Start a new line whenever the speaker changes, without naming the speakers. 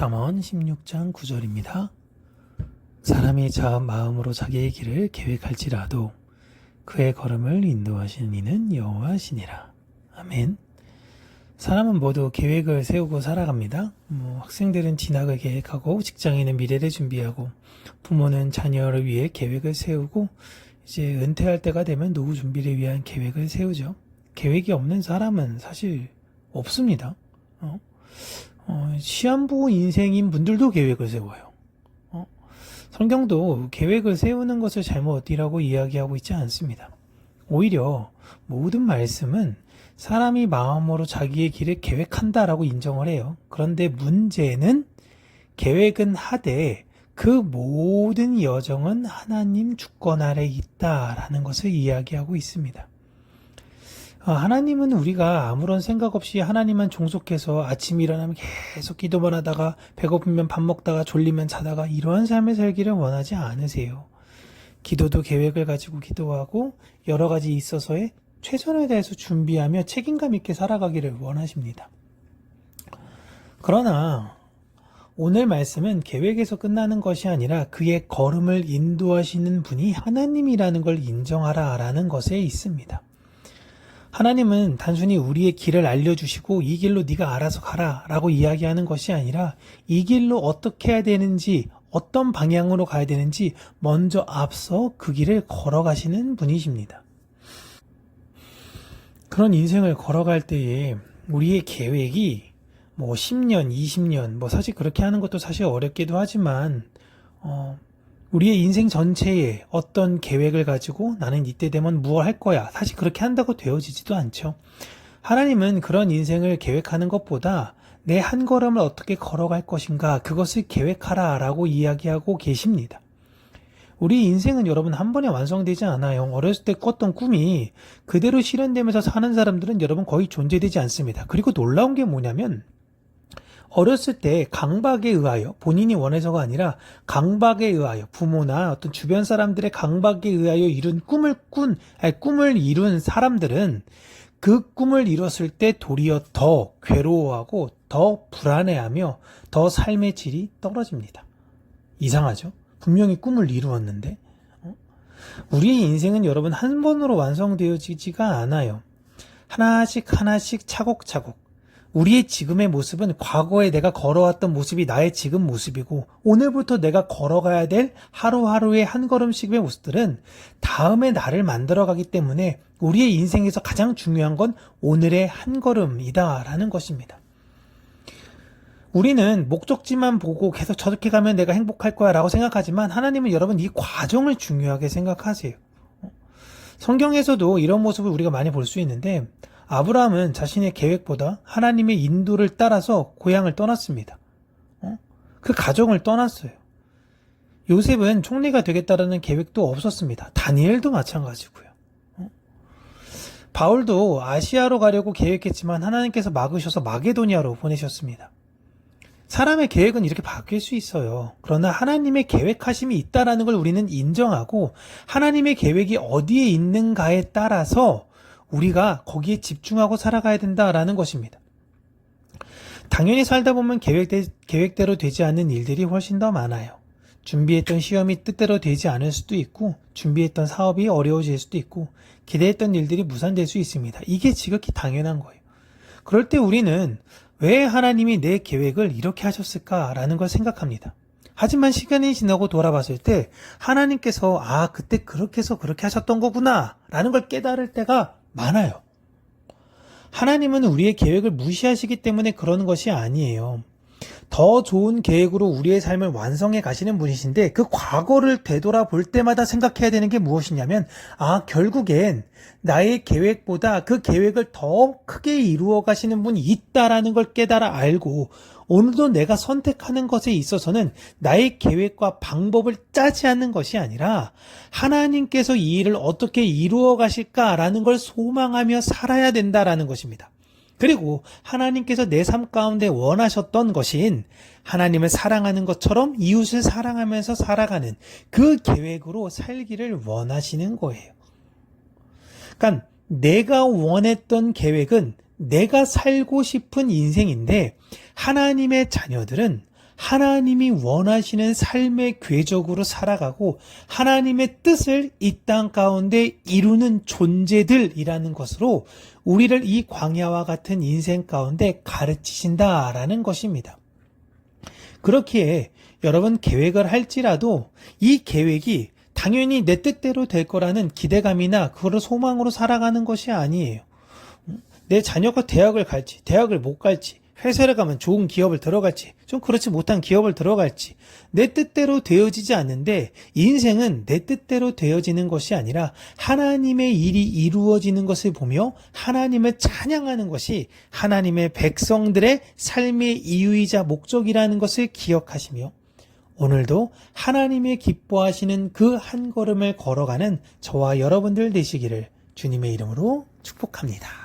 잠언 16장 9절입니다. 사람이 마음으로 자기의 길을 계획할지라도 그의 걸음을 인도하시는 이는 여호와시니라. 아멘. 사람은 모두 계획을 세우고 살아갑니다. 학생들은 진학을 계획하고, 직장인은 미래를 준비하고, 부모는 자녀를 위해 계획을 세우고, 이제 은퇴할 때가 되면 노후 준비를 위한 계획을 세우죠. 계획이 없는 사람은 사실 없습니다. 시한부 인생인 분들도 계획을 세워요. 성경도 계획을 세우는 것을 잘못이라고 이야기하고 있지 않습니다. 오히려 모든 말씀은 사람이 마음으로 자기의 길을 계획한다라고 인정을 해요. 그런데 문제는 계획은 하되 그 모든 여정은 하나님 주권 아래 있다라는 것을 이야기하고 있습니다. 하나님은 우리가 아무런 생각 없이 하나님만 종속해서 아침 일어나면 계속 기도만 하다가, 배고프면 밥 먹다가, 졸리면 자다가, 이러한 삶을 살기를 원하지 않으세요. 기도도 계획을 가지고 기도하고 여러 가지 있어서의 최선을 다해서 준비하며 책임감 있게 살아가기를 원하십니다. 그러나 오늘 말씀은 계획에서 끝나는 것이 아니라 그의 걸음을 인도하시는 분이 하나님이라는 걸 인정하라라는 것에 있습니다. 하나님은 단순히 우리의 길을 알려주시고 이 길로 네가 알아서 가라 라고 이야기하는 것이 아니라 이 길로 어떻게 해야 되는지, 어떤 방향으로 가야 되는지 먼저 앞서 그 길을 걸어가시는 분이십니다. 그런 인생을 걸어갈 때에 우리의 계획이 10년, 20년, 사실 그렇게 하는 것도 사실 어렵기도 하지만 우리의 인생 전체에 어떤 계획을 가지고 나는 이때 되면 무엇 할 거야, 사실 그렇게 한다고 되어지지도 않죠. 하나님은 그런 인생을 계획하는 것보다 내 한 걸음을 어떻게 걸어갈 것인가, 그것을 계획하라 라고 이야기하고 계십니다. 우리 인생은 여러분 한 번에 완성되지 않아요. 어렸을 때 꿨던 꿈이 그대로 실현되면서 사는 사람들은 여러분 거의 존재되지 않습니다. 그리고 놀라운 게 뭐냐면, 어렸을 때 강박에 의하여, 본인이 원해서가 아니라 강박에 의하여, 부모나 어떤 주변 사람들의 강박에 의하여 이룬 꿈을 이룬 사람들은 그 꿈을 이뤘을 때 도리어 더 괴로워하고 더 불안해하며 더 삶의 질이 떨어집니다. 이상하죠? 분명히 꿈을 이루었는데. 우리의 인생은 여러분 한 번으로 완성되어지지가 않아요. 하나씩 차곡차곡. 우리의 지금의 모습은 과거에 내가 걸어왔던 모습이 나의 지금 모습이고, 오늘부터 내가 걸어가야 될 하루하루의 한 걸음씩의 모습들은 다음의 나를 만들어가기 때문에 우리의 인생에서 가장 중요한 건 오늘의 한 걸음이다라는 것입니다. 우리는 목적지만 보고 계속 저렇게 가면 내가 행복할 거야 라고 생각하지만, 하나님은 여러분 이 과정을 중요하게 생각하세요. 성경에서도 이런 모습을 우리가 많이 볼 수 있는데, 아브라함은 자신의 계획보다 하나님의 인도를 따라서 고향을 떠났습니다. 그 가정을 떠났어요. 요셉은 총리가 되겠다라는 계획도 없었습니다. 다니엘도 마찬가지고요. 바울도 아시아로 가려고 계획했지만 하나님께서 막으셔서 마게도니아로 보내셨습니다. 사람의 계획은 이렇게 바뀔 수 있어요. 그러나 하나님의 계획하심이 있다라는 걸 우리는 인정하고, 하나님의 계획이 어디에 있는가에 따라서 우리가 거기에 집중하고 살아가야 된다라는 것입니다. 당연히 살다 보면 계획대로 되지 않는 일들이 훨씬 더 많아요. 준비했던 시험이 뜻대로 되지 않을 수도 있고, 준비했던 사업이 어려워질 수도 있고, 기대했던 일들이 무산될 수 있습니다. 이게 지극히 당연한 거예요. 그럴 때 우리는 왜 하나님이 내 계획을 이렇게 하셨을까라는 걸 생각합니다. 하지만 시간이 지나고 돌아봤을 때 하나님께서 그때 그렇게 해서 그렇게 하셨던 거구나 라는 걸 깨달을 때가 많아요. 하나님은 우리의 계획을 무시하시기 때문에 그러는 것이 아니에요. 더 좋은 계획으로 우리의 삶을 완성해 가시는 분이신데, 그 과거를 되돌아볼 때마다 생각해야 되는 게 무엇이냐면, 결국엔 나의 계획보다 그 계획을 더 크게 이루어 가시는 분이 있다라는 걸 깨달아 알고, 오늘도 내가 선택하는 것에 있어서는 나의 계획과 방법을 짜지 않는 것이 아니라 하나님께서 이 일을 어떻게 이루어 가실까라는 걸 소망하며 살아야 된다라는 것입니다. 그리고 하나님께서 내 삶 가운데 원하셨던 것인 하나님을 사랑하는 것처럼 이웃을 사랑하면서 살아가는 그 계획으로 살기를 원하시는 거예요. 그러니까 내가 원했던 계획은 내가 살고 싶은 인생인데, 하나님의 자녀들은 하나님이 원하시는 삶의 궤적으로 살아가고 하나님의 뜻을 이 땅 가운데 이루는 존재들이라는 것으로 우리를 이 광야와 같은 인생 가운데 가르치신다라는 것입니다. 그렇기에 여러분 계획을 할지라도 이 계획이 당연히 내 뜻대로 될 거라는 기대감이나 그거를 소망으로 살아가는 것이 아니에요. 내 자녀가 대학을 갈지, 대학을 못 갈지, 회사를 가면 좋은 기업을 들어갈지, 좀 그렇지 못한 기업을 들어갈지, 내 뜻대로 되어지지 않는데 인생은 내 뜻대로 되어지는 것이 아니라 하나님의 일이 이루어지는 것을 보며 하나님을 찬양하는 것이 하나님의 백성들의 삶의 이유이자 목적이라는 것을 기억하시며 오늘도 하나님의 기뻐하시는 그 한 걸음을 걸어가는 저와 여러분들 되시기를 주님의 이름으로 축복합니다.